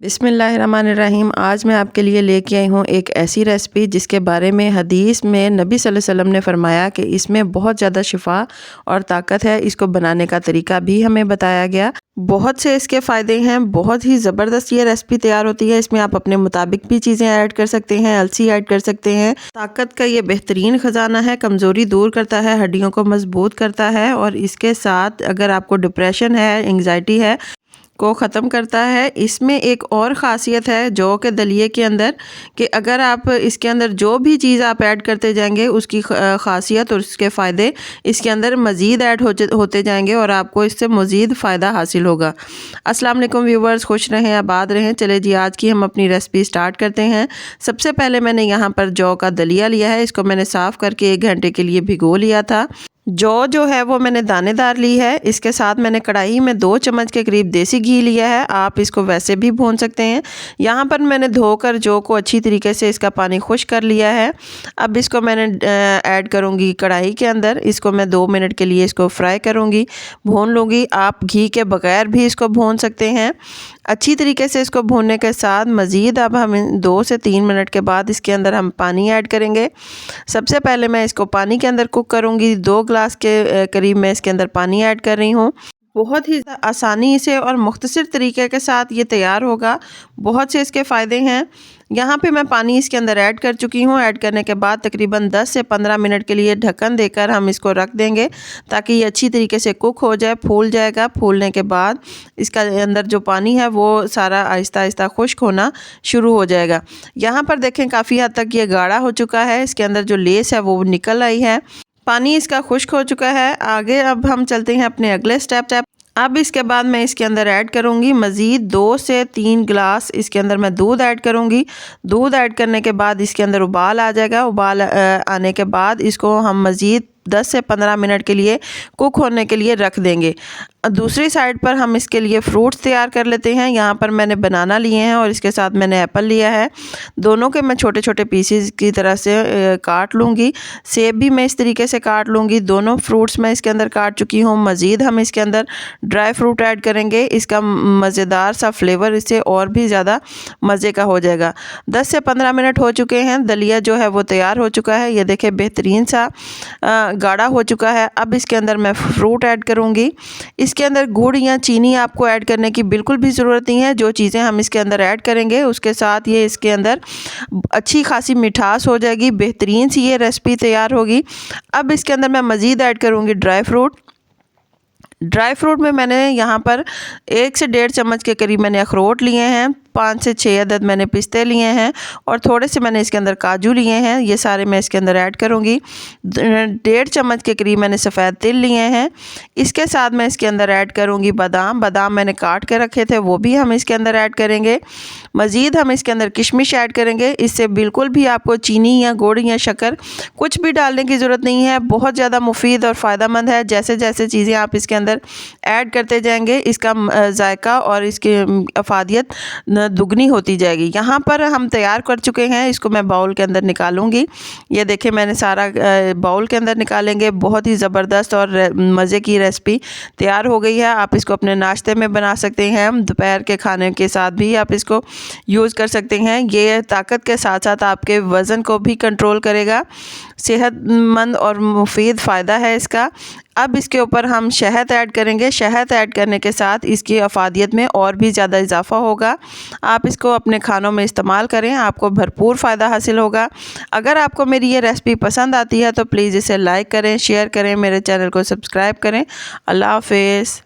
बिस्मिल्लाहिर्रहमानिर्रहीम। आज मैं आपके लिए लेके आई हूँ एक ऐसी रेसिपी जिसके बारे में हदीस में नबी सल्लल्लाहु अलैहि वसल्लम ने फरमाया कि इसमें बहुत ज़्यादा शिफा और ताकत है। इसको बनाने का तरीका भी हमें बताया गया। बहुत से इसके फ़ायदे हैं, बहुत ही ज़बरदस्त ये रेसिपी तैयार होती है। इसमें आप अपने मुताबिक भी चीज़ें ऐड कर सकते हैं, अलसी ऐड कर सकते हैं। ताकत का ये बेहतरीन ख़जाना है, कमज़ोरी दूर करता है, हड्डियों को मजबूत करता है और इसके साथ अगर आपको डिप्रेशन है, एंग्जाइटी है को ख़त्म करता है। इसमें एक और ख़ासियत है जौ के दलिए के अंदर कि अगर आप इसके अंदर जो भी चीज़ आप ऐड करते जाएंगे उसकी ख़ासियत और उसके फ़ायदे इसके अंदर मज़ीद ऐड होते जाएंगे और आपको इससे मज़ीद फ़ायदा हासिल होगा। अस्सलाम वालेकुम व्यूवर्स, खुश रहें, आबाद रहें। चले जी, आज की हम अपनी रेसिपी स्टार्ट करते हैं। सबसे पहले मैंने यहाँ पर जौ का दलिया लिया है। इसको मैंने साफ़ करके 1 घंटे के लिए भिगो लिया था। जौ जो है वो मैंने दानेदार ली है। इसके साथ मैंने कढ़ाई में 2 चम्मच के करीब देसी घी लिया है। आप इसको वैसे भी भून सकते हैं। यहाँ पर मैंने धोकर जौ को अच्छी तरीके से इसका पानी खुश्क कर लिया है। अब इसको मैंने ऐड करूँगी कढ़ाई के अंदर। इसको मैं 2 मिनट के लिए इसको फ्राई करूँगी, भून लूँगी। आप घी के बगैर भी इसको भून सकते हैं। अच्छी तरीके से इसको भूनने के साथ मज़ीद अब हम 2 से 3 मिनट के बाद इसके अंदर हम पानी ऐड करेंगे। सबसे पहले मैं इसको पानी के अंदर कुक करूँगी। 2 ग्लास के करीब मैं इसके अंदर पानी ऐड कर रही हूँ। बहुत ही आसानी से और मुख्तसर तरीके के साथ ये तैयार होगा। बहुत से इसके फ़ायदे हैं। यहाँ पे मैं पानी इसके अंदर ऐड कर चुकी हूँ। ऐड करने के बाद तकरीबन 10 से 15 मिनट के लिए ढक्कन देकर हम इसको रख देंगे ताकि ये अच्छी तरीके से कुक हो जाए, फूल जाएगा। फूलने के बाद इसका अंदर जो पानी है वो सारा आहिस्ता आहिस्ता खुश्क होना शुरू हो जाएगा। यहाँ पर देखें काफ़ी हद तक ये गाढ़ा हो चुका है। इसके अंदर जो लेस है वो निकल आई है, पानी इसका खुश्क हो चुका है। आगे अब हम चलते हैं अपने अगले स्टेप। अब इसके बाद मैं इसके अंदर ऐड करूँगी मज़ीद 2 से 3 गिलास इसके अंदर मैं दूध ऐड करूँगी। दूध ऐड करने के बाद इसके अंदर उबाल आ जाएगा। उबाल आने के बाद इसको हम मज़ीद 10 से 15 मिनट के लिए कुक होने के लिए रख देंगे। दूसरी साइड पर हम इसके लिए फ्रूट्स तैयार कर लेते हैं। यहाँ पर मैंने बनाना लिए हैं और इसके साथ मैंने एप्पल लिया है। दोनों के मैं छोटे छोटे पीसेस की तरह से काट लूँगी। सेब भी मैं इस तरीके से काट लूँगी। दोनों फ्रूट्स मैं इसके अंदर काट चुकी हूँ। मज़ीद हम इसके अंदर ड्राई फ्रूट ऐड करेंगे। इसका मज़ेदार सा फ्लेवर इससे और भी ज़्यादा मज़े का हो जाएगा। 10 से 15 मिनट हो चुके हैं। दलिया जो है वो तैयार हो चुका है। ये देखें बेहतरीन सा गाढ़ा हो चुका है। अब इसके अंदर मैं फ्रूट ऐड करूँगी। इसके अंदर गुड़ या चीनी आपको ऐड करने की बिल्कुल भी ज़रूरत नहीं है। जो चीज़ें हम इसके अंदर ऐड करेंगे उसके साथ ये इसके अंदर अच्छी खासी मिठास हो जाएगी। बेहतरीन सी ये रेसिपी तैयार होगी। अब इसके अंदर मैं मज़ीद ऐड करूँगी ड्राई फ्रूट में मैंने यहाँ पर 1 से 1.5 चम्मच के करीब मैंने अखरोट लिए हैं। 5 से 6 अदद मैंने पिस्ते लिए हैं और थोड़े से मैंने इसके अंदर काजू लिए हैं। ये सारे मैं इसके अंदर ऐड करूँगी। 1.5 चम्मच के करीब मैंने सफ़ेद तिल लिए हैं। इसके साथ मैं इसके अंदर ऐड करूँगी बादाम मैंने काट के रखे थे, वो भी हम इसके अंदर ऐड करेंगे। मज़ीद हम इसके अंदर किशमिश ऐड करेंगे। इससे बिल्कुल भी आपको चीनी या गुड़ या शक्कर कुछ भी डालने की ज़रूरत नहीं है। बहुत ज़्यादा मुफीद और फ़ायदेमंद है। जैसे जैसे चीज़ें आप इसके अंदर ऐड करते जाएंगे इसका जायका और इसकी अफादियत दुगनी होती जाएगी। यहाँ पर हम तैयार कर चुके हैं। इसको मैं बाउल के अंदर निकालूंगी। ये देखें मैंने सारा बाउल के अंदर निकालेंगे। बहुत ही ज़बरदस्त और मज़े की रेसिपी तैयार हो गई है। आप इसको अपने नाश्ते में बना सकते हैं। दोपहर के खाने के साथ भी आप इसको यूज़ कर सकते हैं। ये ताकत के साथ साथ आपके वज़न को भी कंट्रोल करेगा। सेहतमंद और मुफीद फ़ायदा है इसका। अब इसके ऊपर हम शहद ऐड करेंगे। शहद ऐड करने के साथ इसकी अफादियत में और भी ज़्यादा इजाफ़ा होगा। आप इसको अपने खानों में इस्तेमाल करें, आपको भरपूर फ़ायदा हासिल होगा। अगर आपको मेरी ये रेसिपी पसंद आती है तो प्लीज़ इसे लाइक करें, शेयर करें, मेरे चैनल को सब्सक्राइब करें। अल्लाह हाफ़िज़।